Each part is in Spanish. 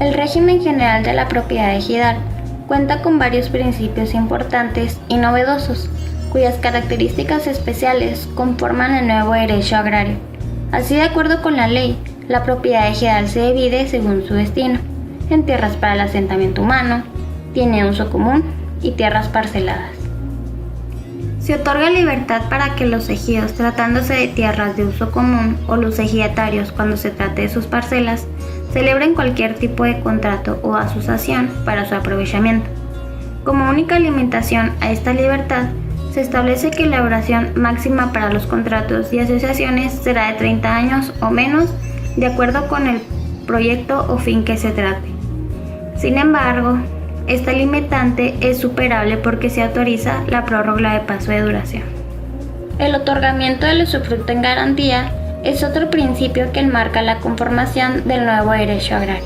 El régimen general de la propiedad ejidal cuenta con varios principios importantes y novedosos, cuyas características especiales conforman el nuevo derecho agrario. Así, de acuerdo con la ley, la propiedad ejidal se divide según su destino, en tierras para el asentamiento humano, tiene uso común y tierras parceladas. Se otorga libertad para que los ejidos, tratándose de tierras de uso común, o los ejidatarios, cuando se trate de sus parcelas, celebren cualquier tipo de contrato o asociación para su aprovechamiento. Como única limitación a esta libertad, se establece que la duración máxima para los contratos y asociaciones será de 30 años o menos, de acuerdo con el proyecto o fin que se trate. Sin embargo, esta limitante es superable porque se autoriza la prórroga de plazo de duración. El otorgamiento del usufructo en garantía es otro principio que enmarca la conformación del nuevo derecho agrario.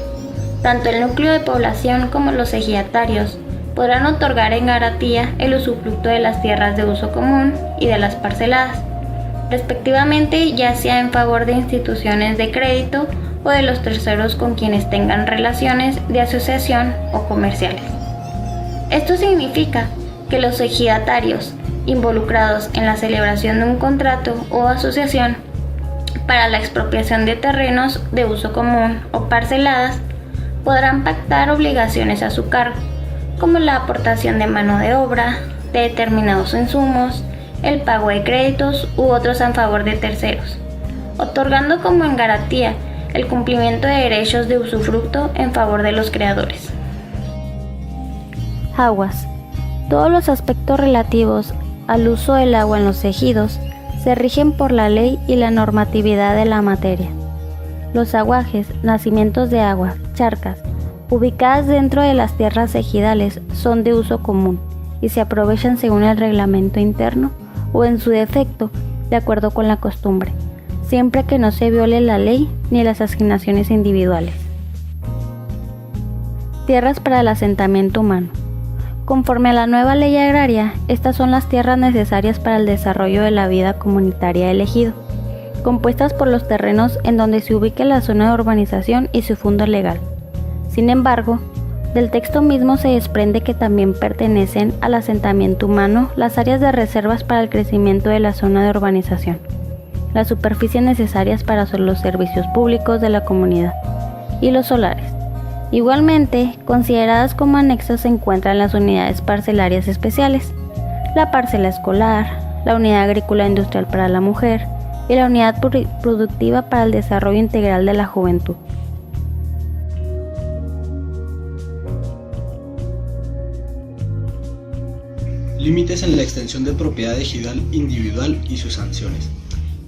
Tanto el núcleo de población como los ejidatarios podrán otorgar en garantía el usufructo de las tierras de uso común y de las parceladas, respectivamente, ya sea en favor de instituciones de crédito o de los terceros con quienes tengan relaciones de asociación o comerciales. Esto significa que los ejidatarios involucrados en la celebración de un contrato o asociación para la expropiación de terrenos de uso común o parceladas podrán pactar obligaciones a su cargo, como la aportación de mano de obra, de determinados insumos, el pago de créditos u otros en favor de terceros, otorgando como en garantía el cumplimiento de derechos de usufructo en favor de los creadores. Aguas. Todos los aspectos relativos al uso del agua en los ejidos se rigen por la ley y la normatividad de la materia. Los aguajes, nacimientos de agua, charcas, ubicadas dentro de las tierras ejidales son de uso común y se aprovechan según el reglamento interno o, en su defecto, de acuerdo con la costumbre, siempre que no se viole la ley ni las asignaciones individuales. Tierras para el asentamiento humano. Conforme a la nueva ley agraria, estas son las tierras necesarias para el desarrollo de la vida comunitaria del ejido, compuestas por los terrenos en donde se ubique la zona de urbanización y su fundo legal. Sin embargo, del texto mismo se desprende que también pertenecen al asentamiento humano las áreas de reservas para el crecimiento de la zona de urbanización, las superficies necesarias para los servicios públicos de la comunidad y los solares. Igualmente, consideradas como anexos se encuentran las unidades parcelarias especiales, la parcela escolar, la unidad agrícola industrial para la mujer y la unidad productiva para el desarrollo integral de la juventud. Límites en la extensión de propiedad ejidal individual y sus sanciones.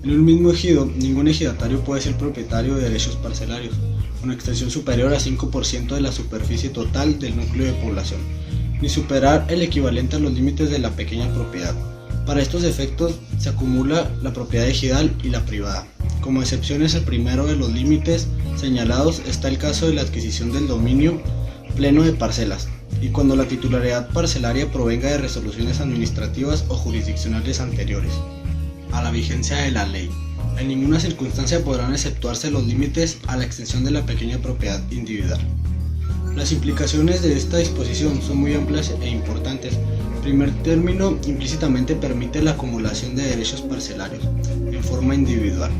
En un mismo ejido, ningún ejidatario puede ser propietario de derechos parcelarios, con extensión superior a 5% de la superficie total del núcleo de población, ni superar el equivalente a los límites de la pequeña propiedad. Para estos efectos se acumula la propiedad ejidal y la privada. Como excepciones al primero de los límites señalados está el caso de la adquisición del dominio pleno de parcelas, y cuando la titularidad parcelaria provenga de resoluciones administrativas o jurisdiccionales anteriores a la vigencia de la ley. En ninguna circunstancia podrán exceptuarse los límites a la extensión de la pequeña propiedad individual. Las implicaciones de esta disposición son muy amplias e importantes. En primer término, implícitamente permite la acumulación de derechos parcelarios en forma individual,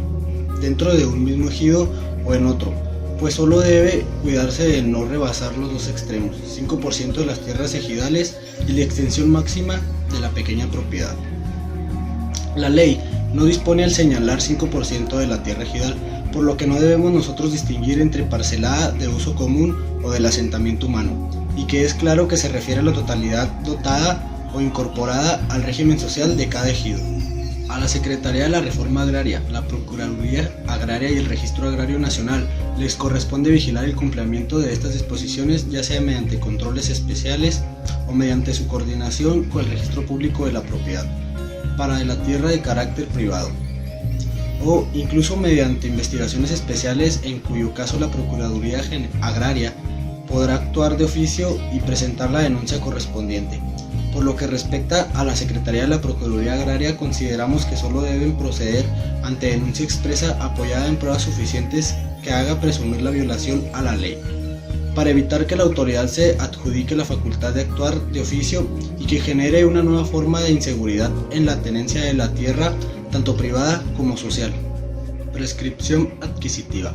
dentro de un mismo ejido o en otro, pues solo debe cuidarse de no rebasar los dos extremos, 5% de las tierras ejidales y la extensión máxima de la pequeña propiedad. La ley no dispone al señalar 5% de la tierra ejidal, por lo que no debemos nosotros distinguir entre parcelada de uso común o del asentamiento humano, y que es claro que se refiere a la totalidad dotada o incorporada al régimen social de cada ejido. A la Secretaría de la Reforma Agraria, la Procuraduría Agraria y el Registro Agrario Nacional les corresponde vigilar el cumplimiento de estas disposiciones, ya sea mediante controles especiales o mediante su coordinación con el Registro Público de la Propiedad para la tierra de carácter privado, o incluso mediante investigaciones especiales en cuyo caso la Procuraduría Agraria podrá actuar de oficio y presentar la denuncia correspondiente. Por lo que respecta a la Secretaría de la Procuraduría Agraria, consideramos que solo deben proceder ante denuncia expresa apoyada en pruebas suficientes que haga presumir la violación a la ley. para evitar que la autoridad se adjudique la facultad de actuar de oficio y que genere una nueva forma de inseguridad en la tenencia de la tierra, tanto privada como social. Prescripción adquisitiva.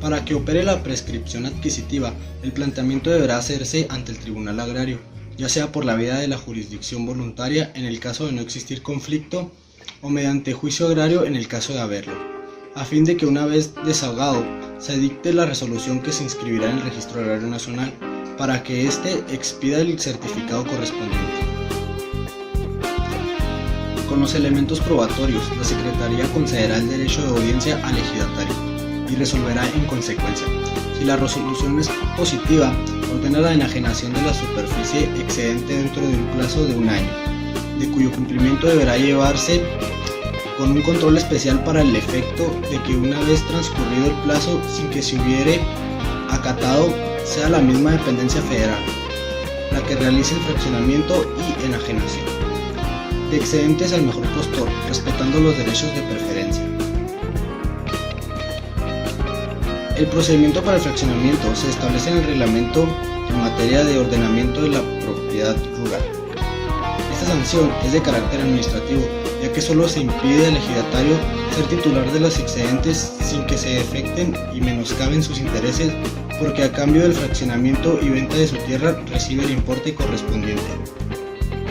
Para que opere la prescripción adquisitiva, el planteamiento deberá hacerse ante el Tribunal Agrario, ya sea por la vía de la jurisdicción voluntaria en el caso de no existir conflicto o mediante juicio agrario en el caso de haberlo, a fin de que una vez desahogado se dicte la resolución que se inscribirá en el Registro Agrario Nacional para que éste expida el certificado correspondiente. Con los elementos probatorios, la Secretaría concederá el derecho de audiencia al ejidatario y resolverá en consecuencia. Si la resolución es positiva, ordena la enajenación de la superficie excedente dentro de un plazo de 1 año, de cuyo cumplimiento deberá llevarse con un control especial para el efecto de que una vez transcurrido el plazo sin que se hubiere acatado, sea la misma dependencia federal la que realice el fraccionamiento y enajenación de excedentes al mejor postor, respetando los derechos de preferencia. El procedimiento para el fraccionamiento se establece en el reglamento en materia de ordenamiento de la propiedad rural. Esta sanción es de carácter administrativo, ya que solo se impide al ejidatario ser titular de los excedentes sin que se afecten y menoscaben sus intereses, porque a cambio del fraccionamiento y venta de su tierra recibe el importe correspondiente.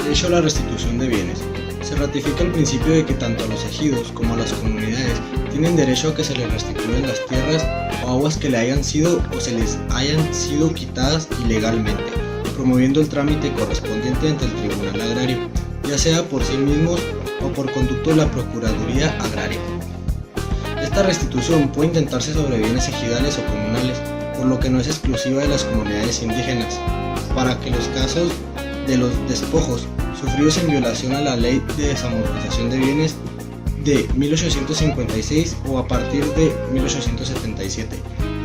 Derecho a la restitución de bienes. Se ratifica el principio de que tanto a los ejidos como a las comunidades tienen derecho a que se les restituyan las tierras o aguas que le hayan sido o se les hayan sido quitadas ilegalmente, promoviendo el trámite correspondiente ante el Tribunal Agrario, ya sea por sí mismos o por conducto de la Procuraduría Agraria. Esta restitución puede intentarse sobre bienes ejidales o comunales, por lo que no es exclusiva de las comunidades indígenas, para que los casos de los despojos sufridos en violación a la Ley de Desamortización de Bienes de 1856 o a partir de 1877.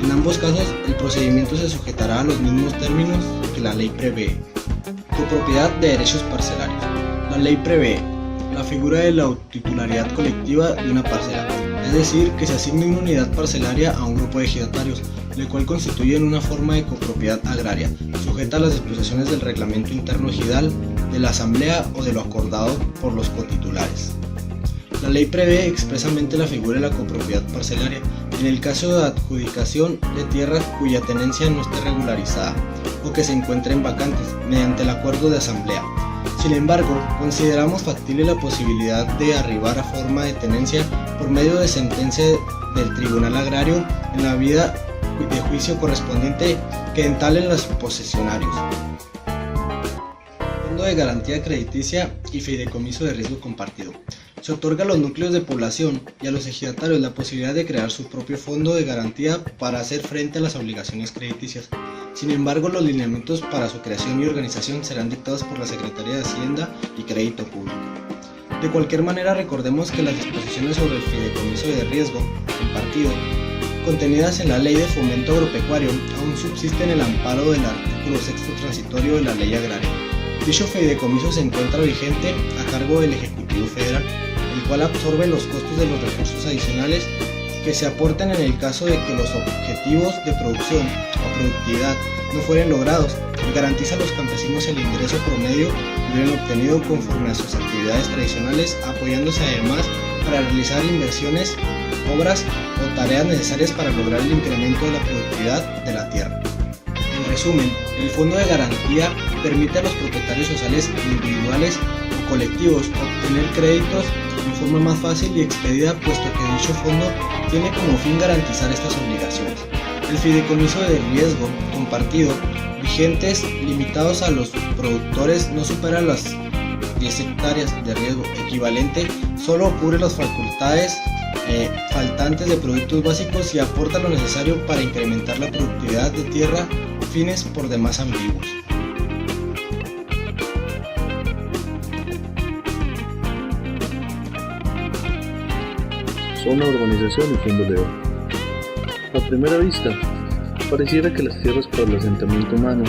En ambos casos, el procedimiento se sujetará a los mismos términos que la ley prevé. Copropiedad de derechos parcelarios. La ley prevé la figura de la titularidad colectiva de una parcela, es decir, que se asigne una unidad parcelaria a un grupo de ejidatarios, el cual constituye una forma de copropiedad agraria, sujeta a las disposiciones del reglamento interno ejidal, de la asamblea o de lo acordado por los cotitulares. La ley prevé expresamente la figura de la copropiedad parcelaria en el caso de adjudicación de tierras cuya tenencia no esté regularizada o que se encuentren vacantes mediante el acuerdo de asamblea. Sin embargo, consideramos factible la posibilidad de arribar a forma de tenencia por medio de sentencia del Tribunal Agrario en la vía de juicio correspondiente que entalen los posesionarios. Fondo de garantía crediticia y fideicomiso de riesgo compartido. Se otorga a los núcleos de población y a los ejidatarios la posibilidad de crear su propio fondo de garantía para hacer frente a las obligaciones crediticias. Sin embargo, los lineamientos para su creación y organización serán dictados por la Secretaría de Hacienda y Crédito Público. De cualquier manera, recordemos que las disposiciones sobre el fideicomiso de riesgo compartido contenidas en la Ley de Fomento Agropecuario aún subsisten en el amparo del artículo 6º transitorio de la Ley Agraria. Dicho fideicomiso se encuentra vigente a cargo del Ejecutivo Federal, el cual absorbe los costos de los recursos adicionales que se aportan en el caso de que los objetivos de producción o productividad no fueren logrados, y garantiza a los campesinos el ingreso promedio que hubieran obtenido conforme a sus actividades tradicionales, apoyándose además para realizar inversiones, obras o tareas necesarias para lograr el incremento de la productividad de la tierra. En resumen, el Fondo de Garantía permite a los propietarios sociales individuales o colectivos obtener créditos en forma más fácil y expedida, puesto que dicho fondo tiene como fin garantizar estas obligaciones. El fideicomiso de riesgo compartido, vigentes limitados a los productores, no supera las 10 hectáreas de riesgo equivalente, solo cubre las facultades faltantes de productos básicos y aporta lo necesario para incrementar la productividad de tierra, fines por demás ambiguos. Zona, urbanización y fondo legal. A primera vista, pareciera que las tierras para el asentamiento humano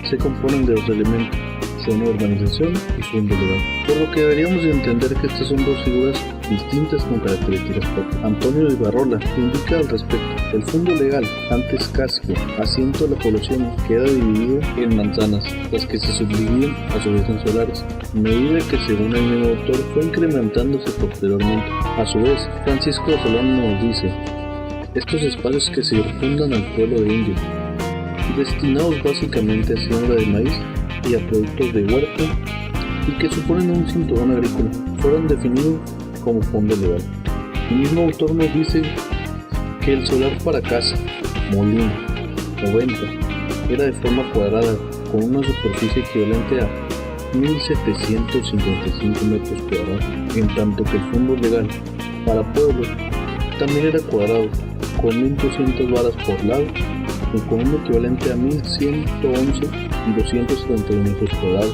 se componen de 2 elementos, zona, urbanización y fondo legal, por lo que deberíamos entender que estas son 2 figuras distintas con características propias. Antonio Ibarrola indica al respecto: el fondo legal, antes casco, asiento de la población, queda dividido en manzanas, las que se subdividen a su vez en solares, medida que según el mismo autor fue incrementándose posteriormente. A su vez, Francisco Solano nos dice: estos espacios que circundan al pueblo de indios, destinados básicamente a siembra de maíz y a productos de huerta, y que suponen un cinturón agrícola, fueron definidos como fondo legal. El mismo autor nos dice que el solar para casa, molino o venta era de forma cuadrada, con una superficie equivalente a 1.755 metros cuadrados, en tanto que el fondo legal para pueblos también era cuadrado, con 1.200 varas por lado y con un equivalente a 1.111.271 metros cuadrados.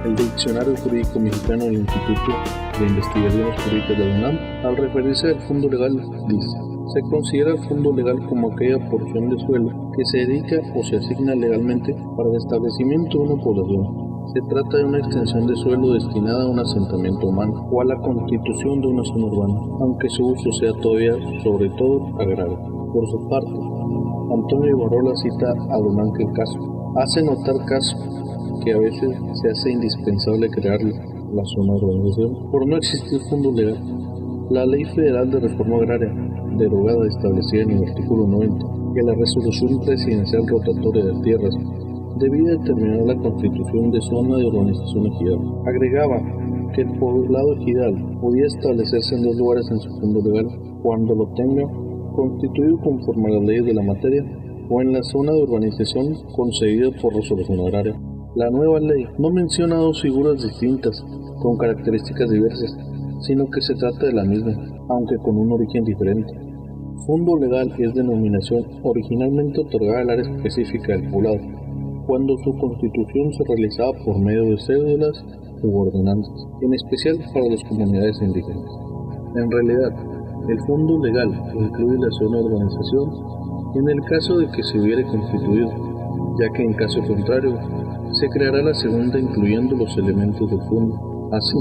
El Diccionario Jurídico Mexicano del Instituto de Investigaciones Jurídicas de la UNAM, al referirse al fondo legal, dice: se considera el fondo legal como aquella porción de suelo que se dedica o se asigna legalmente para el establecimiento de una población. Se trata de una extensión de suelo destinada a un asentamiento humano o a la constitución de una zona urbana, aunque su uso sea todavía, sobre todo, agrario. Por su parte, Antonio Ibarrola cita a don Ángel Caso. Hace notar Caso que a veces se hace indispensable crear la zona de urbanización por no existir fondo legal. La Ley Federal de Reforma Agraria, derogada, establecida en el artículo 90, que la Resolución Presidencial Rotatoria de Tierras debía determinar la constitución de zona de urbanización ejidal. Agregaba que el poblado ejidal podía establecerse en dos lugares en su fondo legal, cuando lo tenga constituido conforme a las leyes de la materia o en la zona de urbanización concedida por resolución agraria. La nueva ley no menciona dos figuras distintas con características diversas, sino que se trata de la misma, aunque con un origen diferente. Fondo legal es denominación originalmente otorgada al área específica del poblado, cuando su constitución se realizaba por medio de cédulas u ordenanzas, en especial para las comunidades indígenas. En realidad, el fondo legal incluye la zona de urbanización en el caso de que se hubiere constituido, ya que en caso contrario, se creará la segunda incluyendo los elementos del fondo. Así,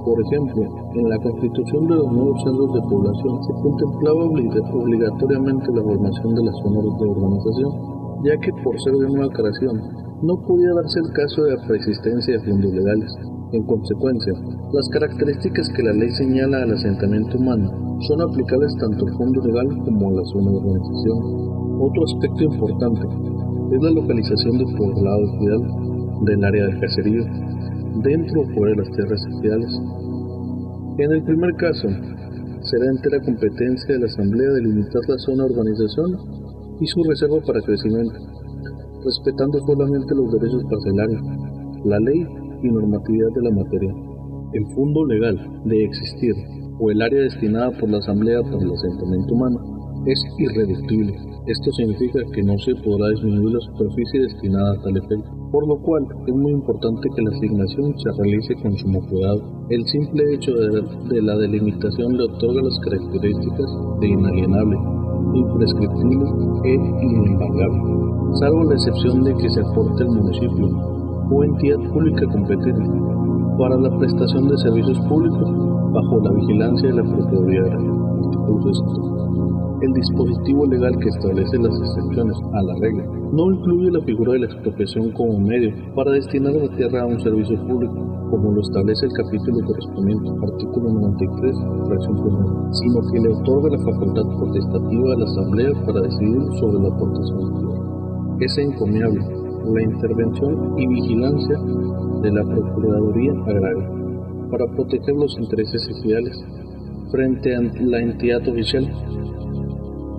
por ejemplo, en la constitución de los nuevos centros de población se contemplaba obligatoriamente la formación de las zonas de urbanización, ya que por ser de nueva creación, no podía darse el caso de la preexistencia de fondos legales. En consecuencia, las características que la ley señala al asentamiento humano son aplicables tanto al fondo legal como a la zona de urbanización. Otro aspecto importante es la localización del poblado ejidal del área de caserío, dentro o fuera de las tierras ejidales. En el primer caso, será entera competencia de la Asamblea delimitar la zona de urbanización y su reserva para crecimiento, respetando solamente los derechos parcelarios, la ley y normatividad de la materia. El fondo legal de existir o el área destinada por la Asamblea para el asentamiento humano es irreductible. Esto significa que no se podrá disminuir la superficie destinada a tal efecto, por lo cual es muy importante que la asignación se realice con sumo cuidado. El simple hecho de la delimitación le otorga las características de inalienable, imprescriptible e inembargable, salvo la excepción de que se aporte al municipio o entidad pública competente para la prestación de servicios públicos bajo la vigilancia de la Procuraduría Agraria. El dispositivo legal que establece las excepciones a la regla no incluye la figura de la expropiación como medio para destinar la tierra a un servicio público, como lo establece el capítulo correspondiente, artículo 93, fracción primera, sino que le otorga la facultad potestativa a la Asamblea para decidir sobre la aportación de tierra. Es encomiable la intervención y vigilancia de la Procuraduría Agraria para proteger los intereses ejidales frente a la entidad oficial,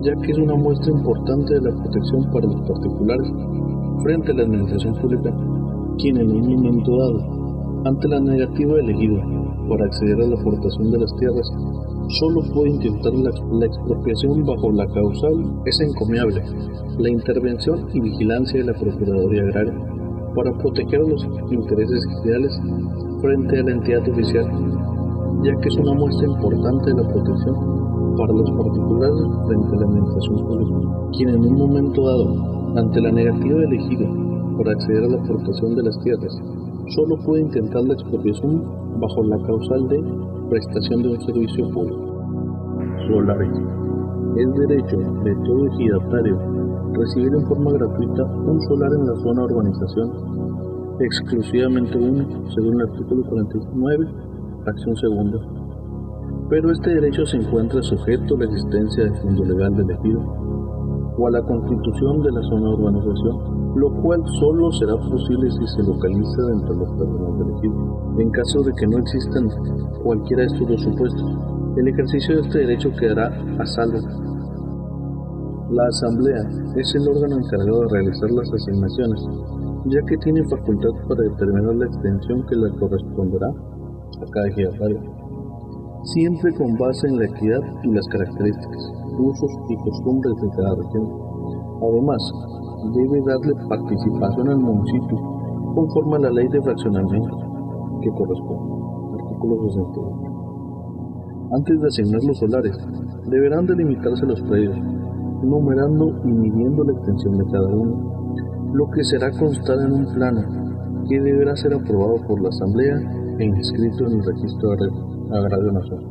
ya que es una muestra importante de la protección para los particulares frente a la administración pública, quien en un momento dado, ante la negativa del ejido para acceder a la aportación de las tierras, solo puede intentar la expropiación bajo la causal. Es encomiable la intervención y vigilancia de la Procuraduría Agraria para proteger a los intereses ejidales frente a la entidad oficial, ya que es una muestra importante de la protección para los particulares frente a la administración pública, quien en un momento dado, ante la negativa del ejido para acceder a la aportación de las tierras, solo puede intentar la expropiación bajo la causal de prestación de un servicio público. Solares. Es derecho de todo ejidatario recibir en forma gratuita un solar en la zona de urbanización, exclusivamente uno, según el artículo 49, fracción segunda. Pero este derecho se encuentra sujeto a la existencia del fondo legal del ejido o a la constitución de la zona de urbanización, lo cual solo será posible si se localiza dentro de los terrenos del ejido. En caso de que no existan cualquiera de estos dos supuestos, el ejercicio de este derecho quedará a salvo. La Asamblea es el órgano encargado de realizar las asignaciones, ya que tiene facultad para determinar la extensión que le corresponderá a cada ejidatario, siempre con base en la equidad y las características, usos y costumbres de cada región. Además, debe darle participación al municipio conforme a la ley de fraccionamiento que corresponde, artículo 68. Antes de asignar los solares, deberán delimitarse los predios, numerando y midiendo la extensión de cada uno, lo que será constar en un plano que deberá ser aprobado por la Asamblea e inscrito en el Registro Agrario Nacional.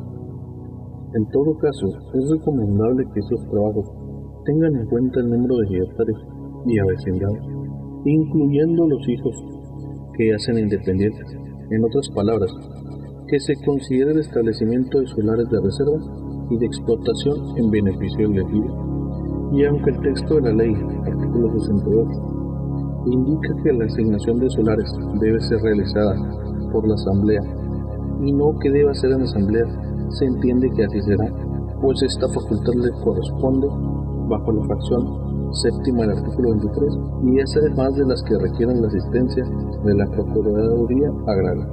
En todo caso, es recomendable que estos trabajos tengan en cuenta el número de ejidatarios y avecindados, incluyendo los hijos que hacen independientes. En otras palabras, que se considere el establecimiento de solares de reserva y de explotación en beneficio del ejido. Y aunque el texto de la ley, artículo 68, indica que la asignación de solares debe ser realizada por la Asamblea y no que deba ser en Asamblea, se entiende que así será, pues esta facultad le corresponde bajo la fracción séptima del artículo 23 y es además de las que requieren la asistencia de la Procuraduría Agraria.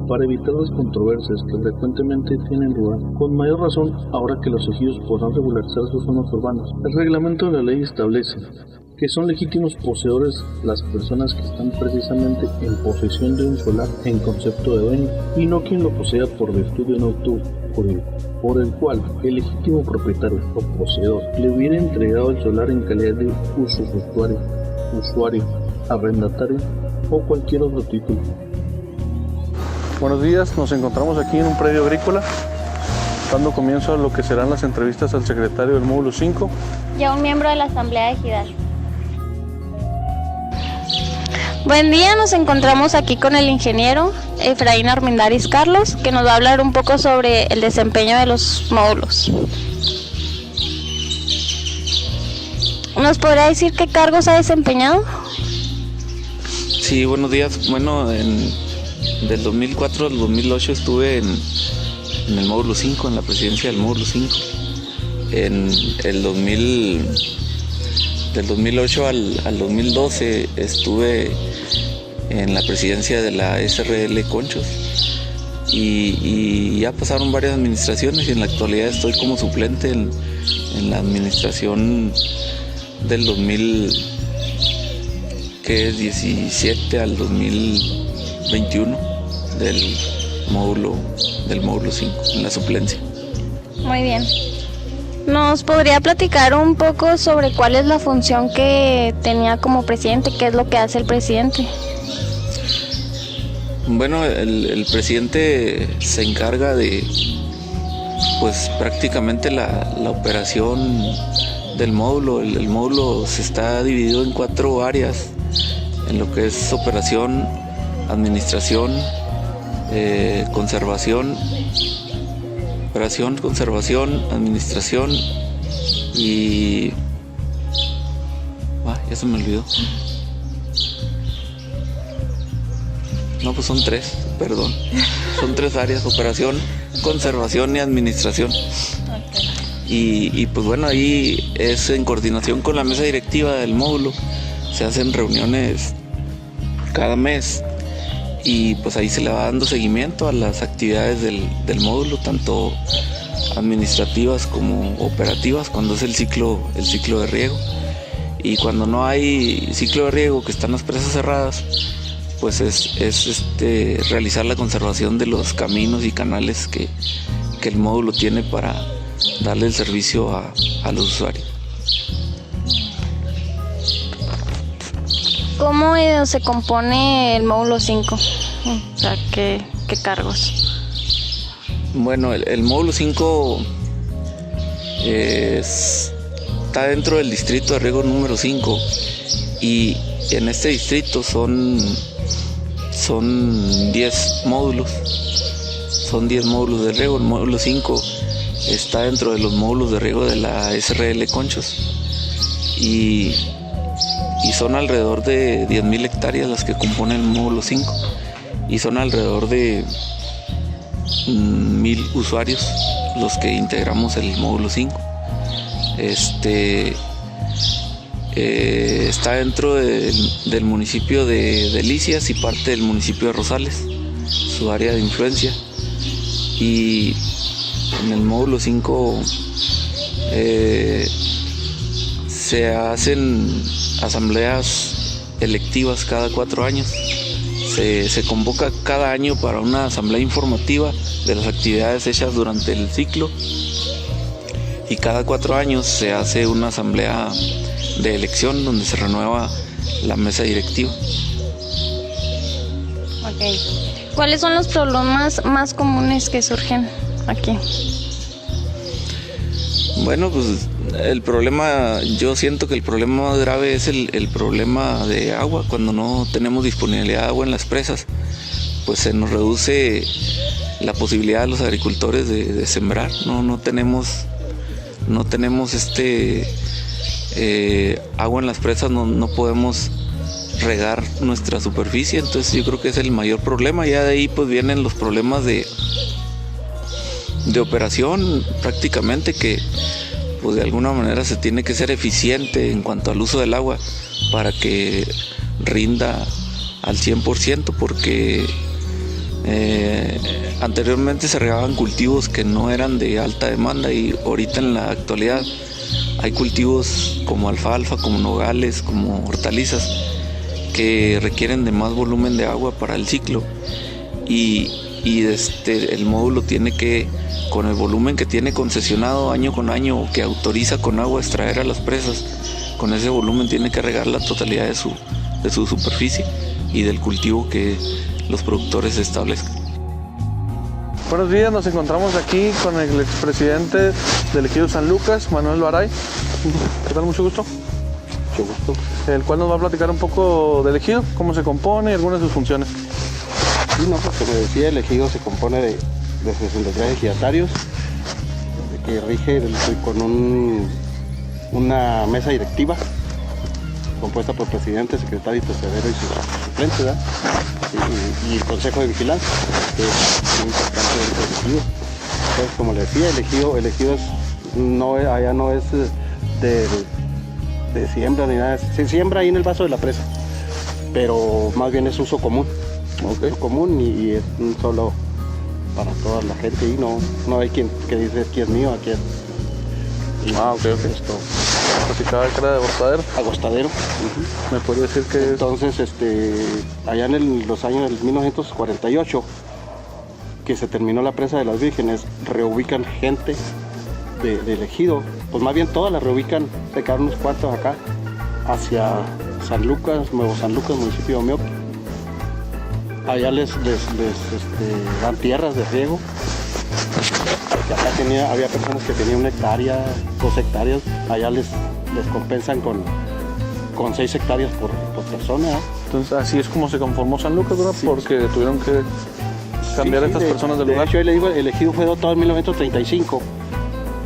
Para evitar las controversias que frecuentemente tienen lugar, con mayor razón ahora que los ejidos podrán regularizar sus zonas urbanas, el reglamento de la ley establece que son legítimos poseedores las personas que están precisamente en posesión de un solar en concepto de dueño, y no quien lo posea por virtud de un auto jurídico, por el cual el legítimo propietario o poseedor le hubiera entregado el solar en calidad de usuario, arrendatario o cualquier otro título. Buenos días, nos encontramos aquí en un predio agrícola, dando comienzo a lo que serán las entrevistas al secretario del módulo 5 y a un miembro de la Asamblea Ejidal. Buen día, nos encontramos aquí con el ingeniero Efraín Armendáriz Carlos, que nos va a hablar un poco sobre el desempeño de los módulos. ¿Nos podría decir qué cargos ha desempeñado? Sí, buenos días. Bueno, del 2004 al 2008 estuve en el módulo 5, en la presidencia del módulo 5. Del 2008 al 2012 estuve en la presidencia de la SRL Conchos y ya pasaron varias administraciones y en la actualidad estoy como suplente en la administración del 2017 al 2021 del módulo 5 en la suplencia. Muy bien. ¿Nos podría platicar un poco sobre cuál es la función que tenía como presidente? ¿Qué es lo que hace el presidente? Bueno, el presidente se encarga de, pues prácticamente la operación del módulo. El módulo se está dividido en 4 áreas, en lo que es operación, administración, conservación, administración y... ya se me olvidó. No, pues son 3, perdón. Son 3 áreas: operación, conservación y administración. Y pues bueno, ahí es en coordinación con la mesa directiva del módulo. Se hacen reuniones cada mes y pues ahí se le va dando seguimiento a las actividades del módulo, tanto administrativas como operativas, cuando es el ciclo de riego. Y cuando no hay ciclo de riego, que están las presas cerradas, pues es realizar la conservación de los caminos y canales que el módulo tiene para darle el servicio a los usuarios. ¿Cómo se compone el módulo 5? O sea, ¿qué cargos? Bueno, el módulo 5 está dentro del distrito de riego número 5 y en este distrito son 10 módulos. Son 10 módulos de riego. El módulo 5 está dentro de los módulos de riego de la SRL Conchos y son alrededor de 10,000 hectáreas las que componen el módulo 5 y son alrededor de 1,000 usuarios los que integramos el módulo 5. Está dentro del municipio de Delicias y parte del municipio de Rosales, su área de influencia. Y en el módulo 5 se hacen asambleas electivas cada 4 años. Se convoca cada año para una asamblea informativa de las actividades hechas durante el ciclo y cada 4 años se hace una asamblea de elección donde se renueva la mesa directiva. Okay. ¿Cuáles son los problemas más comunes que surgen aquí? Bueno, pues yo siento que el problema más grave es el problema de agua. Cuando no tenemos disponibilidad de agua en las presas, pues se nos reduce la posibilidad de los agricultores de sembrar. No tenemos agua en las presas, no podemos regar nuestra superficie, entonces yo creo que es el mayor problema. Ya de ahí pues vienen los problemas de operación prácticamente, que pues de alguna manera se tiene que ser eficiente en cuanto al uso del agua para que rinda al 100%, porque anteriormente se regaban cultivos que no eran de alta demanda y ahorita en la actualidad hay cultivos como alfalfa, como nogales, como hortalizas que requieren de más volumen de agua para el ciclo y el módulo tiene que, con el volumen que tiene concesionado año con año o que autoriza con agua extraer a las presas, con ese volumen tiene que regar la totalidad de su superficie y del cultivo que los productores establezcan. Buenos días, nos encontramos aquí con el expresidente del Ejido San Lucas, Manuel Baray. ¿Qué tal? Mucho gusto. Mucho gusto. El cual nos va a platicar un poco del ejido, cómo se compone y algunas de sus funciones. Sí, no, pues como decía, el ejido se compone de 63 ejidatarios, que rige con una mesa directiva compuesta por presidente, secretario, tesorero y sus suplentes, ¿verdad? Y el consejo de vigilancia, que es muy importante dentro del ejido. Entonces, como le decía, el ejido allá no es de siembra ni nada, se siembra ahí en el vaso de la presa, pero más bien es uso común. Okay. Uso común y es solo para toda la gente y no hay quien que dice aquí es mío, aquí es. Ok. Esto. ¿Platicaba que era de agostadero? Agostadero. Uh-huh. ¿Me podría decir que entonces, allá en los años del 1948, que se terminó la presa de las Vírgenes, reubican gente del ejido, pues más bien todas las reubican, se quedaron unos cuantos acá, hacia San Lucas, Nuevo San Lucas, municipio de Omeoque. Allá les dan tierras de riego. Acá había personas que tenían 1 hectárea, 2 hectáreas, allá les compensan con 6 hectáreas por persona. Entonces así es como se conformó San Lucas, ¿verdad? Sí. Porque tuvieron que cambiar a estas personas del lugar. De hecho, le digo, el ejido fue dotado en 1935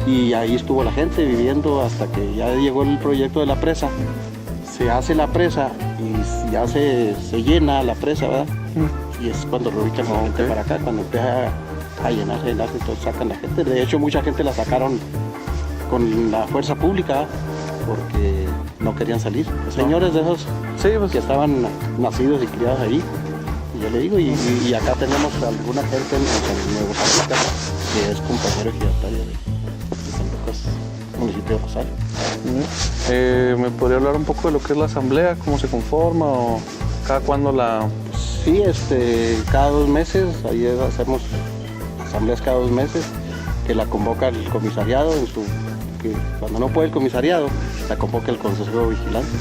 y ahí estuvo la gente viviendo hasta que ya llegó el proyecto de la presa. Se hace la presa y ya se llena la presa, ¿verdad? Y es cuando reubican la gente para acá, cuando empieza a llenarse, entonces sacan la gente. De hecho, mucha gente la sacaron con la fuerza pública porque no querían salir. Los señores de esos que estaban nacidos y criados ahí. Y yo le digo, y acá tenemos alguna gente en Nuevo San Lucas que es compañero ejidatario de San Lucas, municipio de Rosario. ¿Me podría hablar un poco de lo que es la asamblea, cómo se conforma o cada cuándo la...? Sí, cada 2 meses, ahí hacemos asambleas cada 2 meses, que la convoca el comisariado, que cuando no puede el comisariado, la convoca el consejo de vigilancia.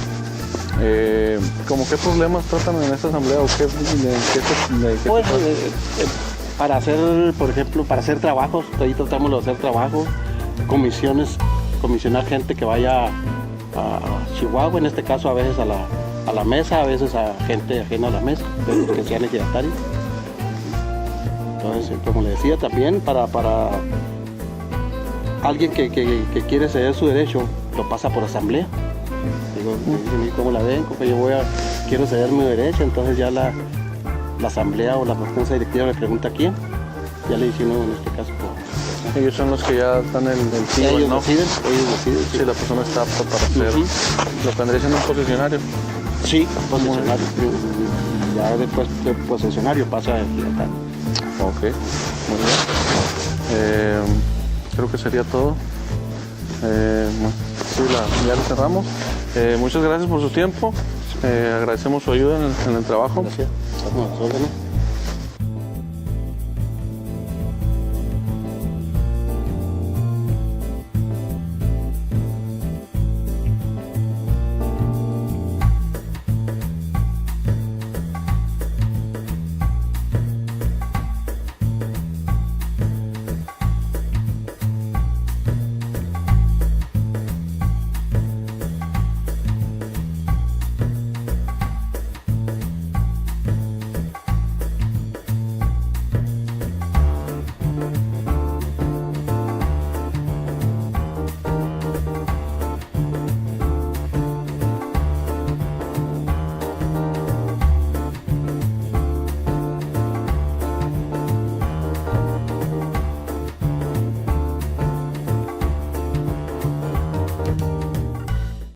¿Cómo qué problemas tratan en esta asamblea o qué pues, Para hacer, por ejemplo, para hacer trabajos, ahí tratamos de hacer trabajos, comisionar gente que vaya a Chihuahua, en este caso a veces a la mesa, a veces a gente ajena a la mesa, que sean ejidatarios. Entonces, como le decía, también para alguien que quiere ceder su derecho, lo pasa por asamblea. Digo, ¿cómo la ven? Como yo quiero ceder mi derecho, entonces ya la asamblea o la junta directiva le pregunta a quién. Ya le hicimos en este caso. Ellos son los que ya están en el sí, ellos ¿no? deciden. Sí. Si la persona está apta para hacer, lo tendría siendo un posesionario. Sí, posesionario. Ya después de posesionario pasa a ejidatario. Ok, muy bien. Creo que sería todo. Sí, ya lo cerramos. Muchas gracias por su tiempo. Agradecemos su ayuda en el trabajo. Gracias. Vamos a órdenes.